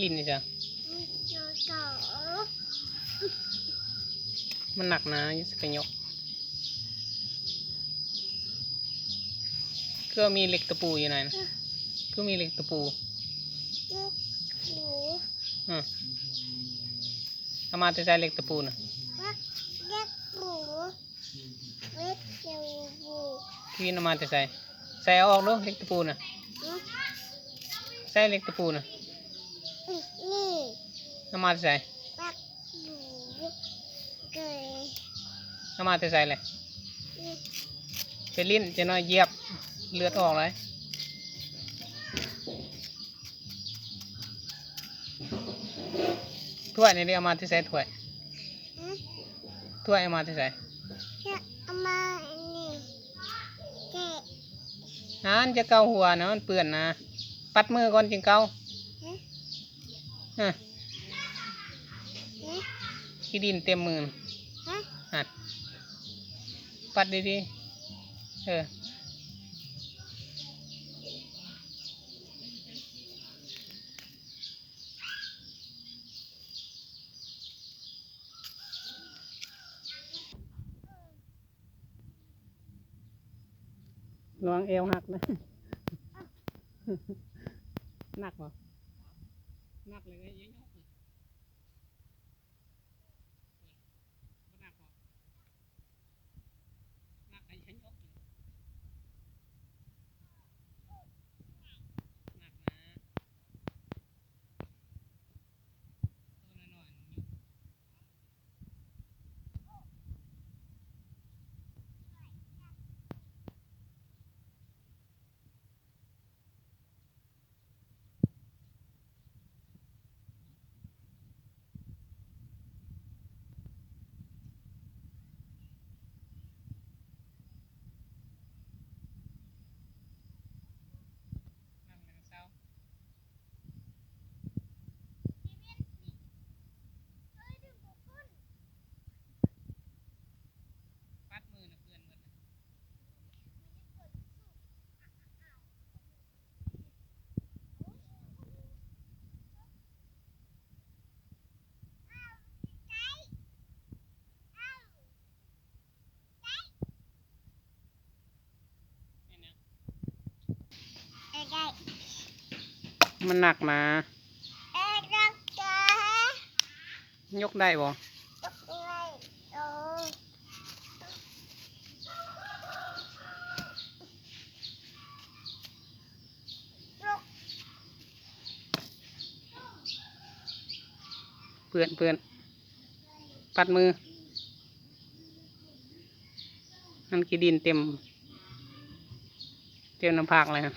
ลิ้นนี่จ้ะมันหนักนะยิ่งไปยกก็มีเหล็กตะปูอยู่ไหนนะก็มีเหล็กตะปูเอามาแต่ใส่เหล็กตะปูนะพี่เอามาแต่ใส่เอาออกด้วยเหล็กตะปูนะใส่เหล็กตะปูนะเอามาแต่ใส่เอามาแต่ใส่เลยเป็นลิ้นจะน้อยเหยียบเลือดออกเลยถ้วยนี่เรียกมาที่ใส่ถ้วยเอามาที่ใส่จะเกาหัวนะมันเปื่อนนะปัดมือก่อนจึงเกาขี้ดินเต็มมือปัดดีระวังเอวหักนะหนักป่ะหนักเลยเยอะๆหนักป่ะหนักไอ้เยอะๆหนักนะตัวน้อยมันหนักนะยกได้บ่เปื่อนปัดมือมันขี้ดินเต็มน้ำผักเลยครับ